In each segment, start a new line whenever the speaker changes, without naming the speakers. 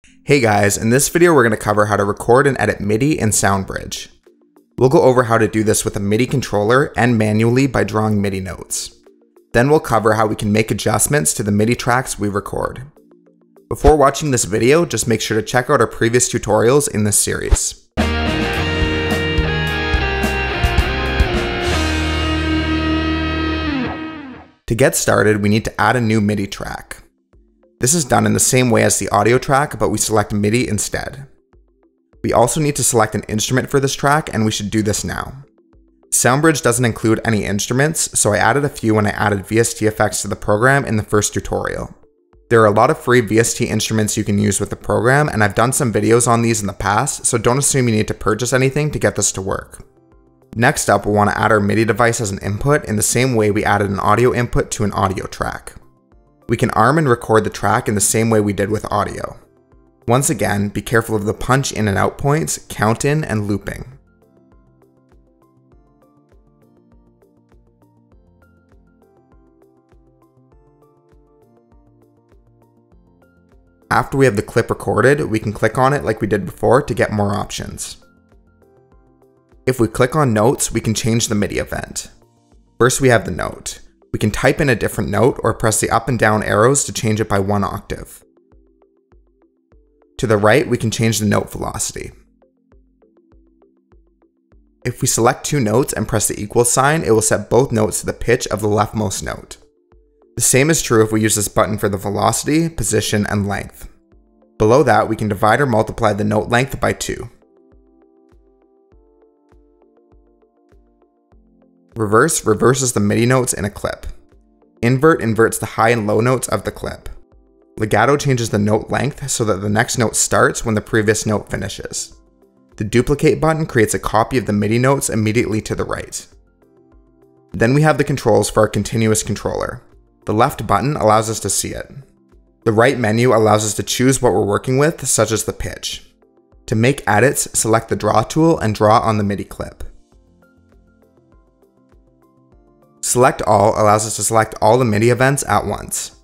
Hey guys, in this video we're going to cover how to record and edit MIDI in SoundBridge. We'll go over how to do this with a MIDI controller and manually by drawing MIDI notes. Then we'll cover how we can make adjustments to the MIDI tracks we record. Before watching this video, just make sure to check out our previous tutorials in this series. To get started, we need to add a new MIDI track. This is done in the same way as the audio track, but we select MIDI instead. We also need to select an instrument for this track, and we should do this now. SoundBridge doesn't include any instruments, so I added a few when I added VST effects to the program in the first tutorial. There are a lot of free VST instruments you can use with the program, and I've done some videos on these in the past, so don't assume you need to purchase anything to get this to work. Next up, we'll want to add our MIDI device as an input in the same way we added an audio input to an audio track. We can arm and record the track in the same way we did with audio. Once again, be careful of the punch in and out points, count in, and looping. After we have the clip recorded, we can click on it like we did before to get more options. If we click on notes, we can change the MIDI event. First we have the note. We can type in a different note or press the up and down arrows to change it by 1 octave. To the right, we can change the note velocity. If we select two notes and press the equal sign, it will set both notes to the pitch of the leftmost note. The same is true if we use this button for the velocity, position, and length. Below that, we can divide or multiply the note length by 2. Reverse reverses the MIDI notes in a clip. Invert inverts the high and low notes of the clip. Legato changes the note length so that the next note starts when the previous note finishes. The duplicate button creates a copy of the MIDI notes immediately to the right. Then we have the controls for our continuous controller. The left button allows us to see it. The right menu allows us to choose what we're working with, such as the pitch. To make edits, select the draw tool and draw on the MIDI clip. Select all allows us to select all the MIDI events at once.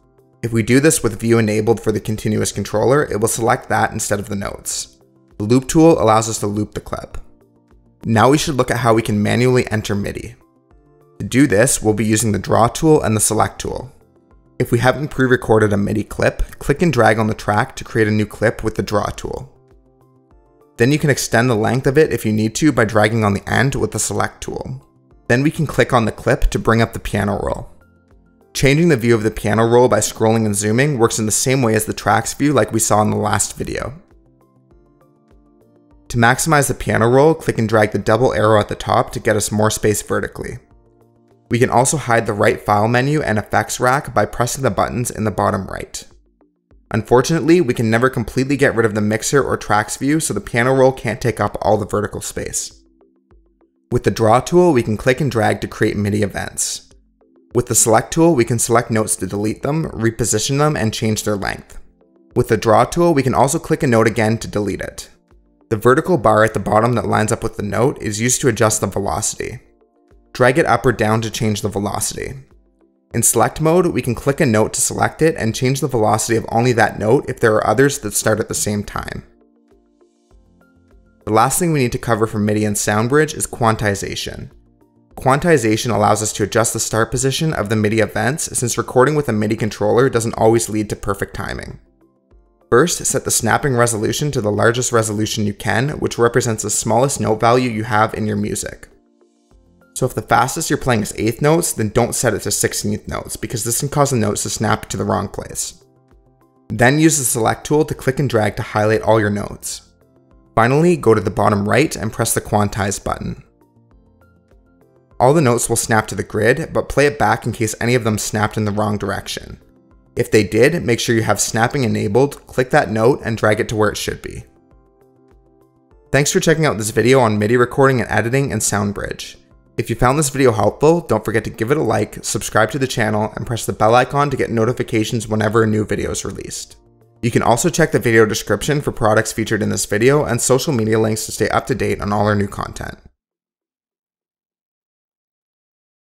If we do this with view enabled for the continuous controller, it will select that instead of the notes. The loop tool allows us to loop the clip. Now we should look at how we can manually enter MIDI. To do this, we'll be using the draw tool and the select tool. If we haven't pre-recorded a MIDI clip, click and drag on the track to create a new clip with the draw tool. Then you can extend the length of it if you need to by dragging on the end with the select tool. Then we can click on the clip to bring up the piano roll. Changing the view of the piano roll by scrolling and zooming works in the same way as the tracks view like we saw in the last video. To maximize the piano roll, click and drag the double arrow at the top to get us more space vertically. We can also hide the right file menu and effects rack by pressing the buttons in the bottom right. Unfortunately, we can never completely get rid of the mixer or tracks view, so the piano roll can't take up all the vertical space. With the draw tool, we can click and drag to create MIDI events. With the select tool, we can select notes to delete them, reposition them, and change their length. With the draw tool, we can also click a note again to delete it. The vertical bar at the bottom that lines up with the note is used to adjust the velocity. Drag it up or down to change the velocity. In select mode, we can click a note to select it and change the velocity of only that note if there are others that start at the same time. The last thing we need to cover for MIDI and SoundBridge is quantization. Quantization allows us to adjust the start position of the MIDI events, since recording with a MIDI controller doesn't always lead to perfect timing. First, set the snapping resolution to the largest resolution you can, which represents the smallest note value you have in your music. So if the fastest you're playing is 8th notes, then don't set it to 16th notes, because this can cause the notes to snap to the wrong place. Then use the select tool to click and drag to highlight all your notes. Finally, go to the bottom right and press the Quantize button. All the notes will snap to the grid, but play it back in case any of them snapped in the wrong direction. If they did, make sure you have snapping enabled, click that note, and drag it to where it should be. Thanks for checking out this video on MIDI recording and editing in SoundBridge. If you found this video helpful, don't forget to give it a like, subscribe to the channel, and press the bell icon to get notifications whenever a new video is released. You can also check the video description for products featured in this video and social media links to stay up to date on all our new content.